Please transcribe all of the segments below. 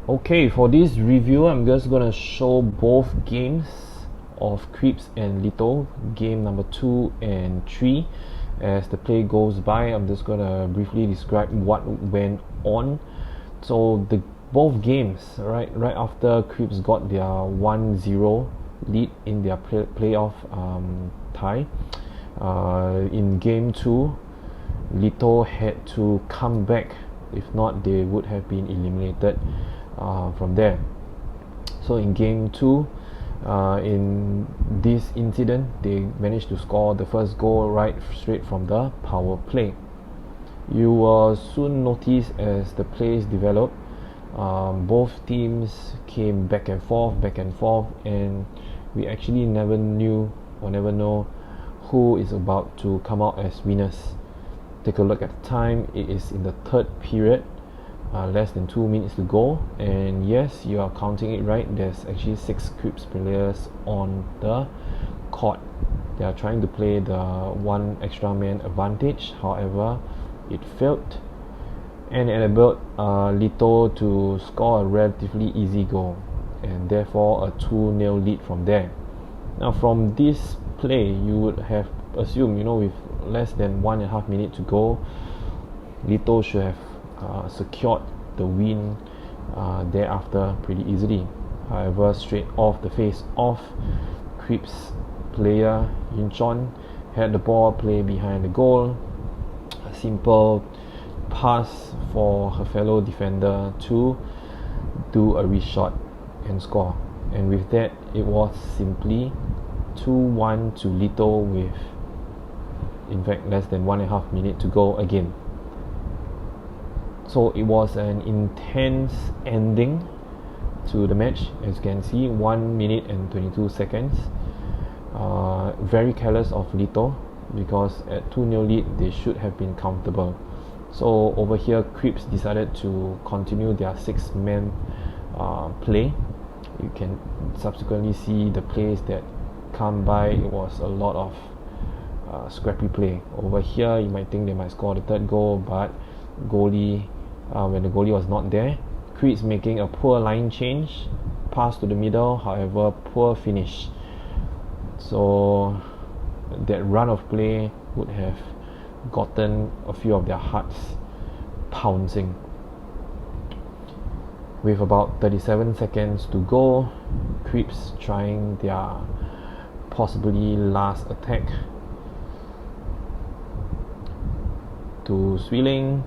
Okay, for this review, I'm just gonna show both games of Creeps and Lito, game number 2 and 3. As the play goes by, I'm just gonna briefly describe what went on. So the both games, right after Creeps got their 1-0 lead in their playoff tie, in game 2, Lito had to come back. If not, they would have been eliminated from there. So in game 2, in this incident, they managed to score the first goal right straight from the power play. You will soon notice as the plays developed, both teams came back and forth, and we actually never knew or never know who is about to come out as winners. Take a look at the time, it is in the third period, less than 2 minutes to go, and yes, you are counting it right, there's actually 6 Creeps players on the court. They are trying to play the one extra man advantage, however it failed, and enabled Lito to score a relatively easy goal, and therefore a 2-0 lead from there. Now from this play, you would have assumed, with less than 1.5 minutes to go, Lito should have secured the win thereafter pretty easily. However, straight off the face off, Creeps player Yunchon had the ball play behind the goal. A simple pass for her fellow defender to do a reshot and score. And with that, it was simply 2-1 to Lito with, in fact, less than 1.5 minutes to go again. So it was an intense ending to the match, as you can see, 1 minute and 22 seconds. Very careless of Lito, because at 2-0 lead they should have been comfortable. So over here, Creeps decided to continue their 6-man play. You can subsequently see the plays that come by. It was a lot of scrappy play. Over here, you might think they might score the third goal, but when the goalie was not there, Creeps making a poor line change, pass to the middle, however poor finish. So that run of play would have gotten a few of their hearts pouncing. With about 37 seconds to go, Creeps trying their possibly last attack to Swilling,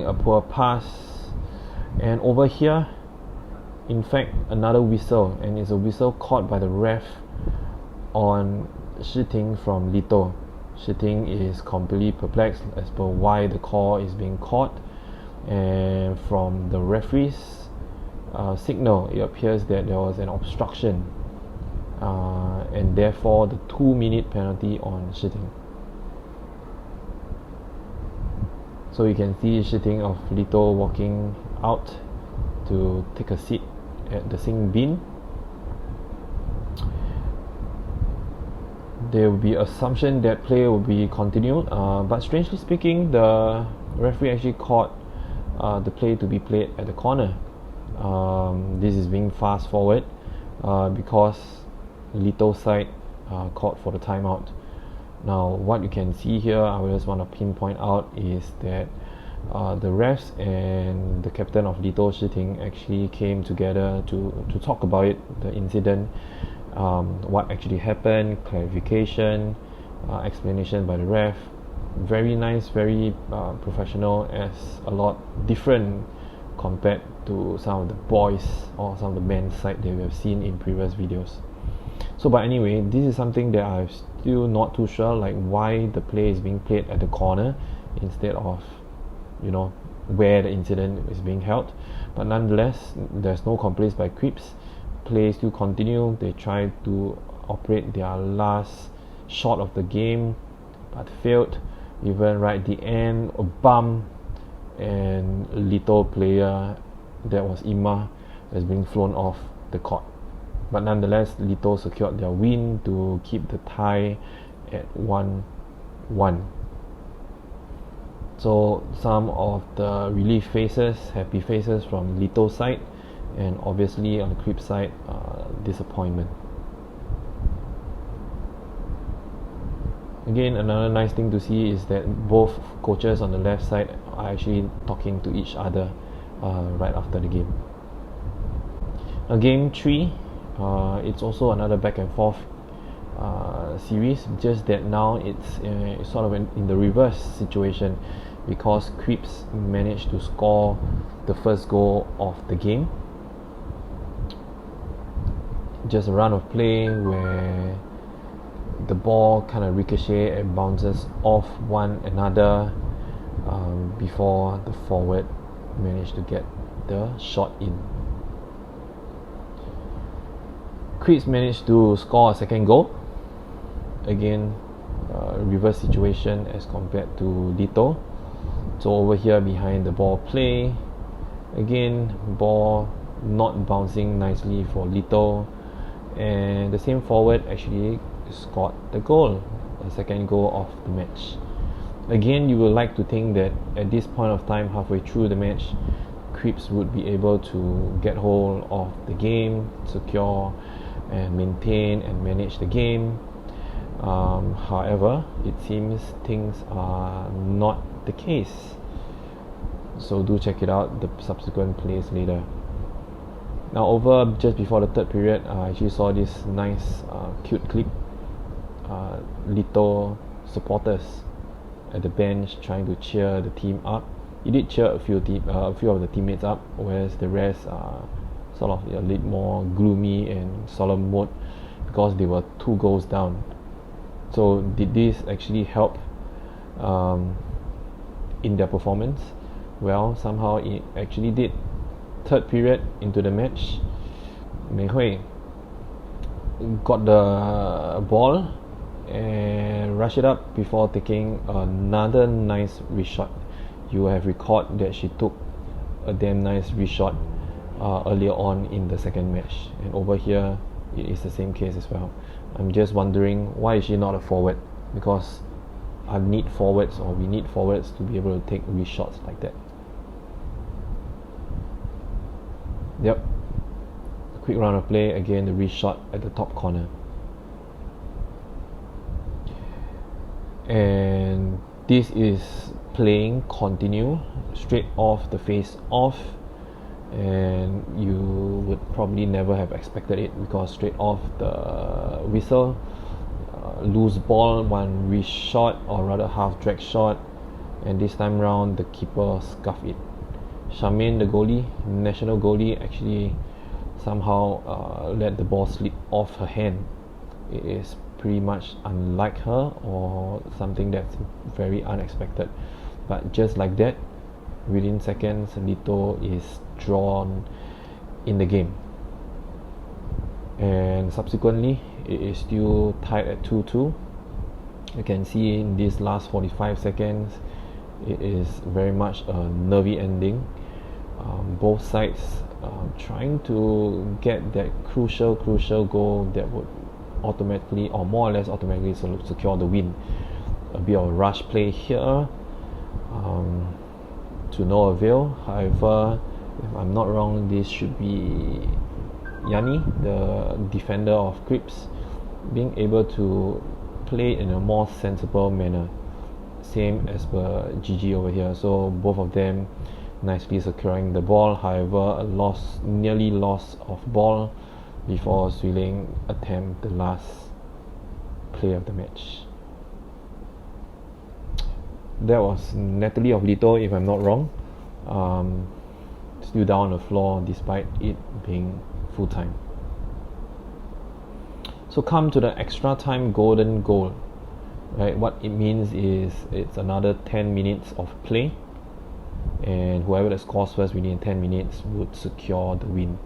a poor pass, and over here, in fact, another whistle, and it's a whistle caught by the ref on Shiting from Lito. Shiting is completely perplexed as per why the call is being caught, and from the referee's signal, it appears that there was an obstruction, and therefore the 2-minute penalty on Shiting. So you can see Shiting of Lito walking out to take a seat at the sink bin. There will be assumption that play will be continued, but strangely speaking, the referee actually called the play to be played at the corner. This is being fast forward because Lito side called for the timeout. Now what you can see here, I just want to pinpoint out, is that the refs and the captain of Lito Shiting actually came together to talk about it, the incident, what actually happened, clarification, explanation by the ref. Very nice, very professional, as a lot different compared to some of the boys or some of the men's side that we have seen in previous videos. So but anyway, this is something that I'm still not too sure, like why the play is being played at the corner instead of where the incident is being held. But nonetheless, there's no complaints by Creeps. Play still continue. They try to operate their last shot of the game, but failed. Even right at the end, a bump, and Lito player, that was Ima, has been flown off the court. But nonetheless, Lito secured their win to keep the tie at 1-1. So some of the relief faces, happy faces from Lito's side, and obviously on the Creeps side, disappointment. Again, another nice thing to see is that both coaches on the left side are actually talking to each other right after the game. Game 3, it's also another back and forth series, just that now it's sort of in the reverse situation, because Creeps managed to score the first goal of the game. Just a run of play where the ball kind of ricochets and bounces off one another before the forward managed to get the shot in. Creeps managed to score a second goal. Again, reverse situation as compared to Lito. So over here behind the ball play, again ball not bouncing nicely for Lito, and the same forward actually scored the goal, the second goal of the match. Again, you would like to think that at this point of time, halfway through the match, Creeps would be able to get hold of the game, secure and maintain and manage the game. However, it seems things are not the case. So do check it out, the subsequent plays later. Now over just before the third period, I actually saw this nice cute clip. Lito supporters at the bench trying to cheer the team up. He did cheer a few of the teammates up, whereas the rest are sort of a little more gloomy and solemn mode because they were 2 goals down. So did this actually help in their performance? Well, somehow it actually did. Third period into the match, Mei Hui got the ball and rushed it up before taking another nice wrist shot. You have recalled that she took a damn nice wrist shot earlier on in the second match, and over here it is the same case as well. I'm just wondering, why is she not a forward? Because we need forwards to be able to take wrist shots like that. Yep, a quick round of play, again the wrist shot at the top corner. And this is playing continue straight off the face off, and you would probably never have expected it, because straight off the whistle, loose ball, one wrist shot, or rather half drag shot, and this time round the keeper scuffed it. Charmaine, the goalie, national goalie, actually somehow let the ball slip off her hand. It is pretty much unlike her, or something that's very unexpected. But just like that, within seconds, Lito is drawn in the game. And subsequently, it is still tied at 2-2. You can see in these last 45 seconds, it is very much a nervy ending. Both sides trying to get that crucial goal that would automatically, or more or less automatically, secure the win. A bit of rush play here, to no avail. However, if I'm not wrong, this should be Yani, the defender of Creeps, being able to play in a more sensible manner, same as per Gigi over here. So both of them nicely securing the ball. However, a nearly loss of ball before Swee Ling attempt the last play of the match. That was Natalie of Lito, if I'm not wrong. Still down on the floor despite it being full time. So come to the extra time golden goal. Right, what it means is it's another 10 minutes of play, and whoever that scores first within 10 minutes would secure the win.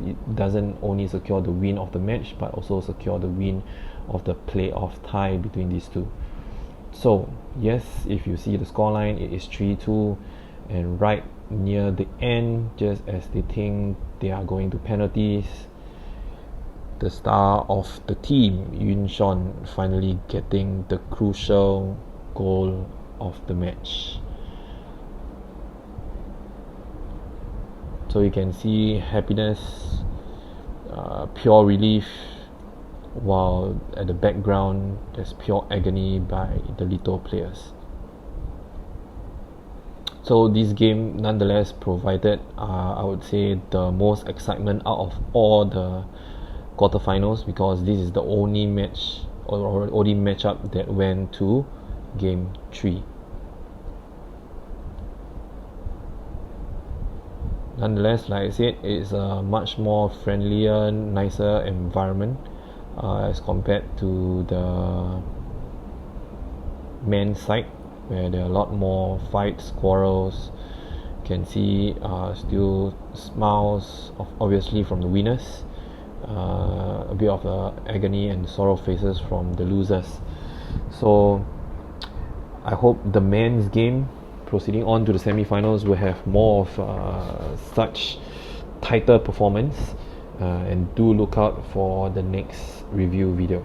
It doesn't only secure the win of the match, but also secure the win of the playoff tie between these two. So yes, if you see the scoreline, it is 3-2, and right near the end, just as they think they are going to penalties, the star of the team, Yun Sean, finally getting the crucial goal of the match. So you can see happiness, pure relief, while at the background there's pure agony by the Lito players. So this game nonetheless provided, I would say, the most excitement out of all the quarterfinals, because this is the only match or only matchup that went to game 3. Nonetheless, like I said, it's a much more friendlier, nicer environment as compared to the men's side, where there are a lot more fights, quarrels. You can see still smiles obviously from the winners, a bit of agony and sorrow faces from the losers. So I hope the men's game proceeding on to the semi-finals will have more of such tighter performance, and do look out for the next review video.